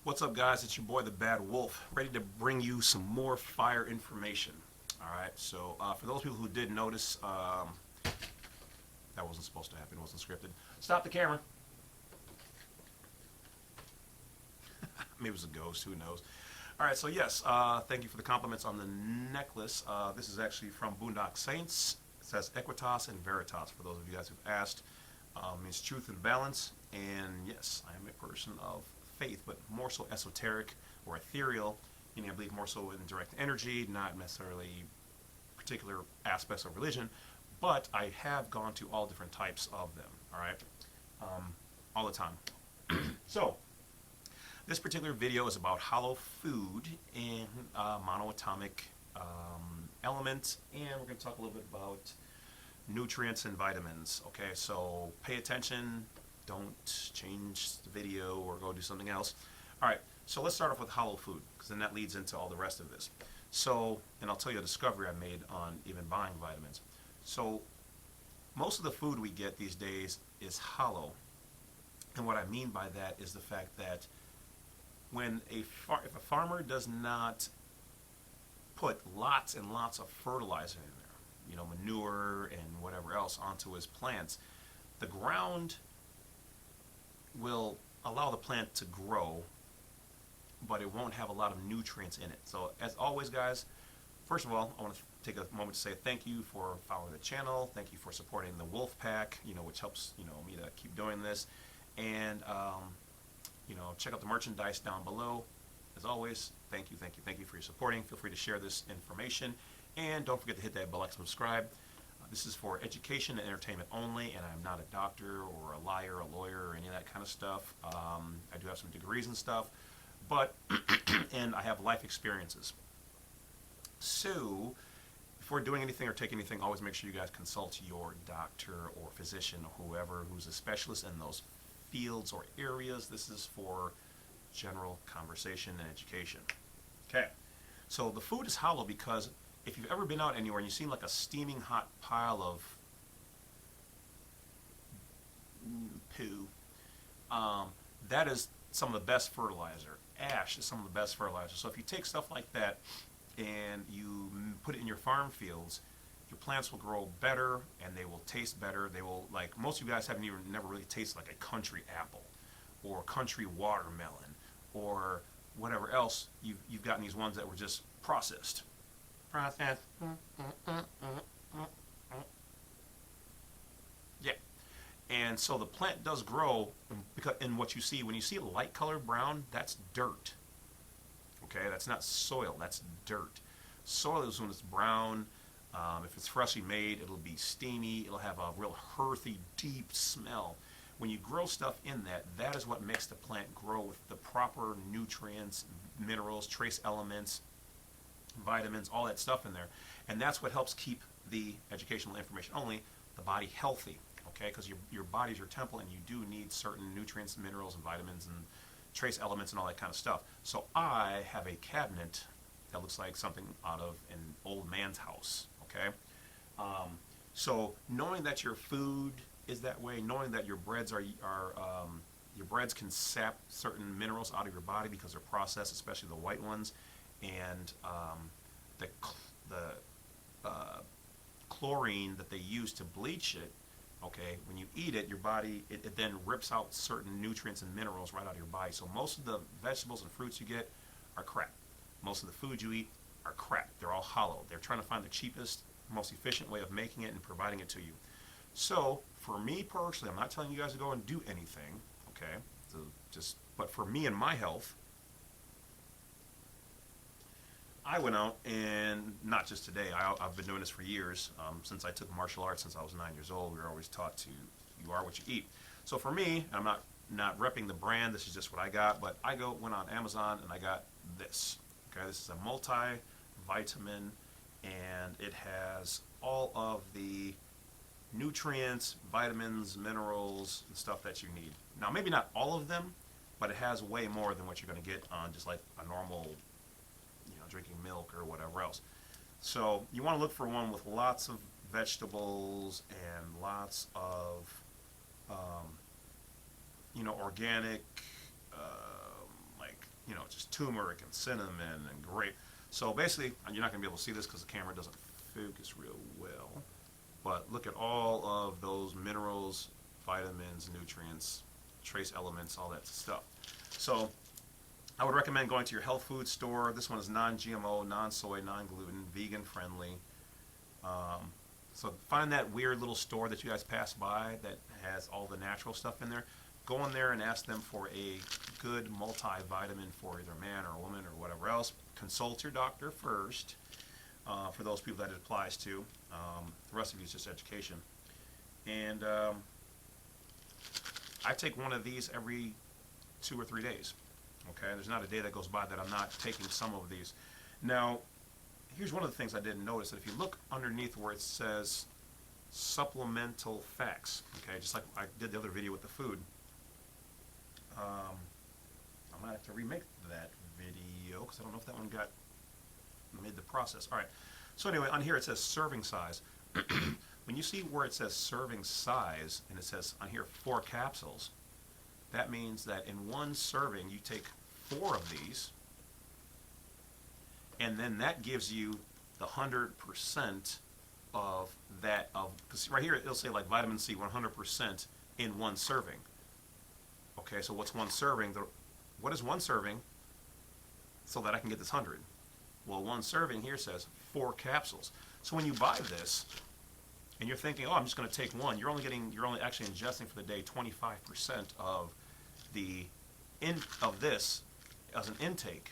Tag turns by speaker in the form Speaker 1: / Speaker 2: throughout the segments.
Speaker 1: What's up, guys? It's your boy, the Badwolf, ready to bring you some more fire information. All right, so for those people who did notice, that wasn't supposed to happen, it wasn't scripted. Stop the camera. Maybe it was a ghost, who knows. All right, so yes, thank you for the compliments on the necklace. This is actually from Boondock Saints. It says Equitas and Veritas, for those of you guys who've asked. Means truth and balance. And yes, I am a person of faith, but more so esoteric or ethereal, meaning I believe more so in direct energy, not necessarily particular aspects of religion, but I have gone to all different types of them, all right, all the time. So, this particular video is about hollow food and monoatomic elements, and we're going to talk a little bit about nutrients and vitamins. Okay, so pay attention, don't change the video or go do something else. All right, so let's start off with hollow food, because then that leads into all the rest of this. So, and I'll tell you a discovery I made on even buying vitamins. So most of the food we get these days is hollow, and what I mean by that is the fact that when if a farmer does not put lots and lots of fertilizer in there, you know, manure and whatever else onto his plants, the ground will allow the plant to grow, but it won't have a lot of nutrients in it. So as always, guys, first of all, I want to take a moment to say thank you for following the channel. Thank you for supporting the Wolf Pack, you know, which helps, you know, me to keep doing this. And you know, check out the merchandise down below. As always, thank you for your supporting. Feel free to share this information, and don't forget to hit that bell, like, subscribe. This is for education and entertainment only, and I'm not a doctor or a liar, a lawyer, or any of that kind of stuff. I do have some degrees and stuff, but and I have life experiences. So before doing anything or taking anything, always make sure you guys consult your doctor or physician or whoever who's a specialist in those fields or areas. This is for general conversation and education. Okay, so the food is hollow because if you've ever been out anywhere and you've seen like a steaming hot pile of poo, that is some of the best fertilizer. Ash is some of the best fertilizer. So if you take stuff like that and you put it in your farm fields, your plants will grow better and they will taste better. They will, like, most of you guys haven't even never really tasted like a country apple or country watermelon or whatever else. You've gotten these ones that were just processed. Yeah. And so the plant does grow, because in what you see, when you see a light color brown, that's dirt. Okay, that's not soil, that's dirt. Soil is when it's brown. If it's freshly made, it'll be steamy, it'll have a real earthy, deep smell. When you grow stuff in that, that is what makes the plant grow with the proper nutrients, minerals, trace elements, vitamins, all that stuff in there. And that's what helps keep the educational information only, the body healthy, okay? Because your body's your temple, and you do need certain nutrients, minerals, and vitamins, and trace elements, and all that kind of stuff. So I have a cabinet that looks like something out of an old man's house, okay? So knowing that your food is that way, knowing that your breads your breads can sap certain minerals out of your body because they're processed, especially the white ones, and the chlorine that they use to bleach it, okay, when you eat it, your body, it then rips out certain nutrients and minerals right out of your body. So most of the vegetables and fruits you get are crap. Most of the food you eat are crap. They're all hollow. They're trying to find the cheapest, most efficient way of making it and providing it to you. So for me personally, I'm not telling you guys to go and do anything, okay? So but for me and my health, I went out, and not just today, I've been doing this for years, since I took martial arts since I was 9 years old. We were always taught to, you are what you eat. So for me, I'm not repping the brand, this is just what I got, but I went on Amazon and I got this. Okay, this is a multivitamin, and it has all of the nutrients, vitamins, minerals, and stuff that you need. Now, maybe not all of them, but it has way more than what you're going to get on just like a normal, you know, drinking milk or whatever else. So you want to look for one with lots of vegetables and lots of, you know, organic, like turmeric and cinnamon and grape. So basically, and you're not going to be able to see this because the camera doesn't focus real well, but look at all of those minerals, vitamins, nutrients, trace elements, all that stuff. So I would recommend going to your health food store. This one is non-GMO, non-soy, non-gluten, vegan friendly. So find that weird little store that you guys pass by that has all the natural stuff in there. Go in there and ask them for a good multivitamin for either a man or a woman or whatever else. Consult your doctor first for those people that it applies to. The rest of you is just education. And I take one of these every 2 or 3 days. Okay, there's not a day that goes by that I'm not taking some of these. Now, here's one of the things I didn't notice, that if you look underneath where it says supplemental facts, okay, just like I did the other video with the food, I might have to remake that video because I don't know if that one got made the process. All right, so anyway, on here it says serving size. When you see where it says serving size and it says on here 4 capsules, that means that in one serving you take 4 of these, and then that gives you the 100% of that, because right here it'll say like vitamin C 100% in one serving. Okay, so what's one serving? What is one serving so that I can get this 100? Well, one serving here says 4 capsules. So when you buy this and you're thinking, oh, I'm just going to take one, you're only actually ingesting for the day 25% of this as an intake.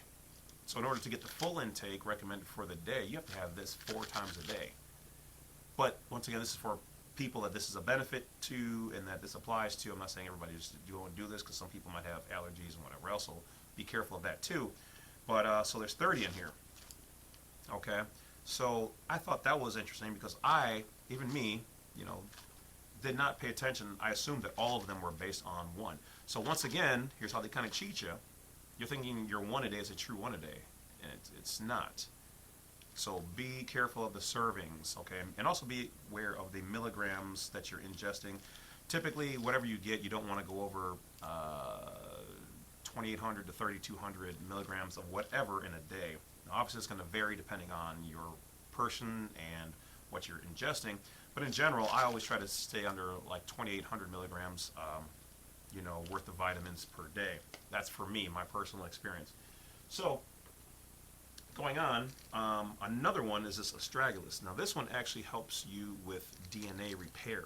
Speaker 1: So in order to get the full intake recommended for the day, you have to have this 4 times a day. But once again, this is for people that this is a benefit to and that this applies to. I'm not saying everybody just do this, because some people might have allergies and whatever else, so be careful of that too. But so there's 30 in here. Okay, so I thought that was interesting because even me, did not pay attention. I assumed that all of them were based on one. So once again, here's how they kind of cheat you. You're thinking your 1 a day is a true 1 a day, and it's not. So be careful of the servings, okay? And also be aware of the milligrams that you're ingesting. Typically, whatever you get, you don't want to go over 2,800 to 3,200 milligrams of whatever in a day. Now, obviously, it's going to vary depending on your person and what you're ingesting. But in general, I always try to stay under like 2,800 milligrams, worth of vitamins per day. That's for me, my personal experience. So, going on, another one is this Astragalus. Now, this one actually helps you with DNA repair.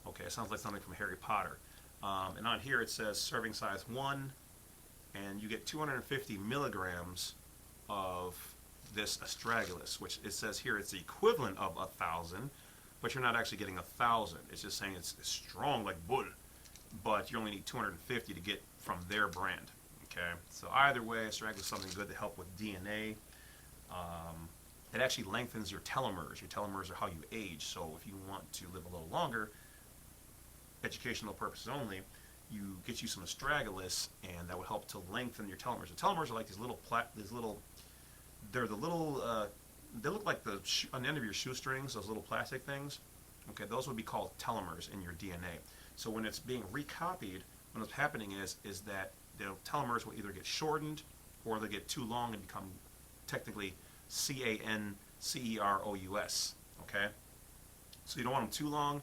Speaker 1: Okay, it sounds like something from Harry Potter. And on here it says serving size 1, and you get 250 milligrams of this Astragalus, which it says here it's the equivalent of 1,000, but you're not actually getting 1,000. It's just saying it's strong like bull, but you only need 250 to get from their brand. Okay, so either way, Astragalus is something good to help with DNA. It actually lengthens your telomeres. Your telomeres are how you age. So if you want to live a little longer, educational purposes only, you get you some Astragalus, and that would help to lengthen your telomeres. The telomeres are like they look like on the end of your shoestrings, those little plastic things. Okay, those would be called telomeres in your DNA. So when it's being recopied, what's happening is that the telomeres will either get shortened or they get too long and become technically cancerous. Okay, so you don't want them too long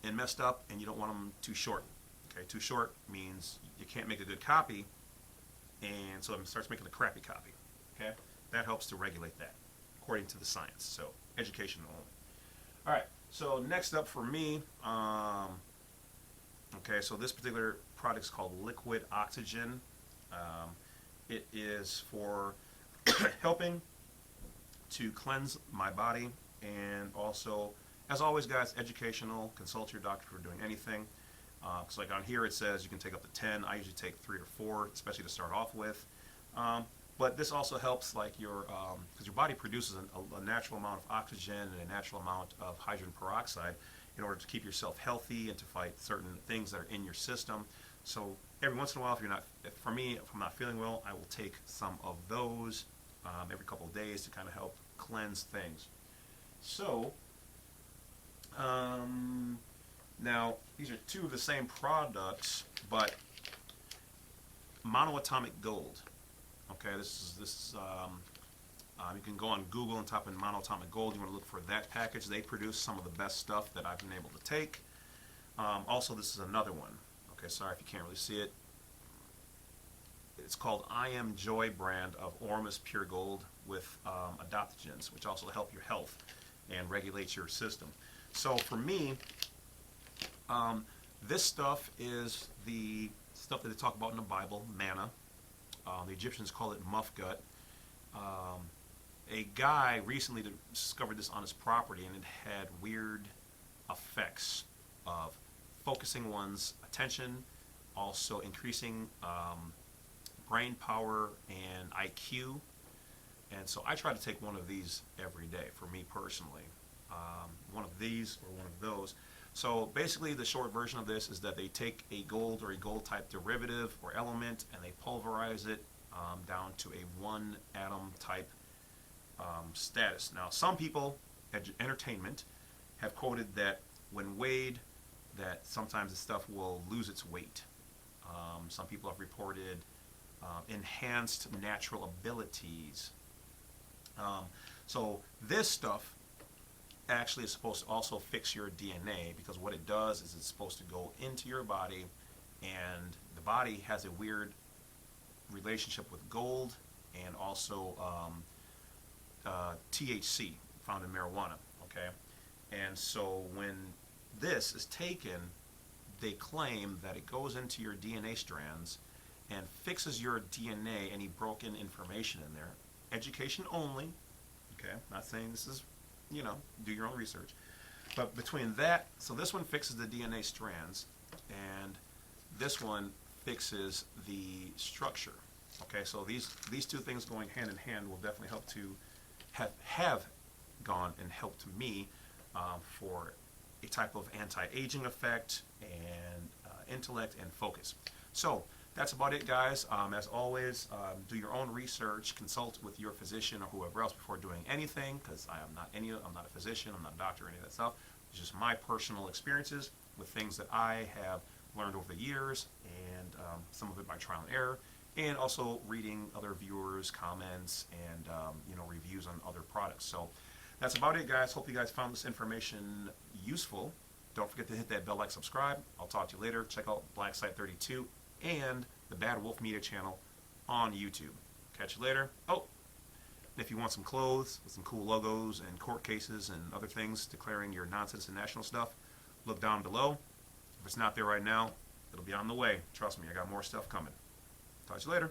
Speaker 1: and messed up, and you don't want them too short. Okay, too short means you can't make a good copy, and so it starts making a crappy copy. Okay, that helps to regulate that according to the science. So education only. All right, so next up for me, okay, so this particular product is called liquid oxygen. It is for helping to cleanse my body, and also, as always guys, educational. Consult your doctor for doing anything. Because like on here it says you can take up to 10. I usually take 3 or 4, especially to start off with. But this also helps like because your body produces a natural amount of oxygen and a natural amount of hydrogen peroxide in order to keep yourself healthy and to fight certain things that are in your system. So every once in a while, if I'm not feeling well, I will take some of those every couple of days to kind of help cleanse things. So now these are 2 of the same products, but Monoatomic Gold. Okay, you can go on Google and type in Monoatomic Gold. You want to look for that package. They produce some of the best stuff that I've been able to take. Also, this is another one. Okay, sorry if you can't really see it. It's called I Am Joy brand of Ormus Pure Gold with adaptogens, which also help your health and regulate your system. So for me, this stuff is the stuff that they talk about in the Bible, manna. The Egyptians call it muff gut. A guy recently discovered this on his property, and it had weird effects of focusing one's attention, also increasing brain power and IQ. And so I try to take one of these every day for me personally. One of these or one of those. So basically the short version of this is that they take a gold or a gold type derivative or element and they pulverize it down to a one atom type status. Now some people at entertainment have quoted that when weighed that sometimes the stuff will lose its weight. Some people have reported enhanced natural abilities. So this stuff actually is supposed to also fix your DNA, because what it does is it's supposed to go into your body, and the body has a weird relationship with gold and also THC found in marijuana. Okay, and so when this is taken, they claim that it goes into your DNA strands and fixes your DNA, any broken information in there. Education only. Okay, not saying this is, do your own research. But between that, so this one fixes the DNA strands, and this one fixes the structure. Okay, so these two things going hand in hand will definitely help to have gone and helped me for a type of anti-aging effect and intellect and focus. So that's about it, guys. As always, do your own research, consult with your physician or whoever else before doing anything, because I'm not a physician, I'm not a doctor, any of that stuff. It's just my personal experiences with things that I have learned over the years, and some of it by trial and error, and also reading other viewers' comments and reviews on other products. So that's about it, guys. Hope you guys found this information useful. Don't forget to hit that bell, like, subscribe. I'll talk to you later. Check out Black Site 32 and the Badwolf Media channel on YouTube. Catch you later. Oh, and if you want some clothes with some cool logos and court cases and other things declaring your non-citizen national stuff, look down below. If it's not there right now, it'll be on the way. Trust me, I got more stuff coming. Talk to you later.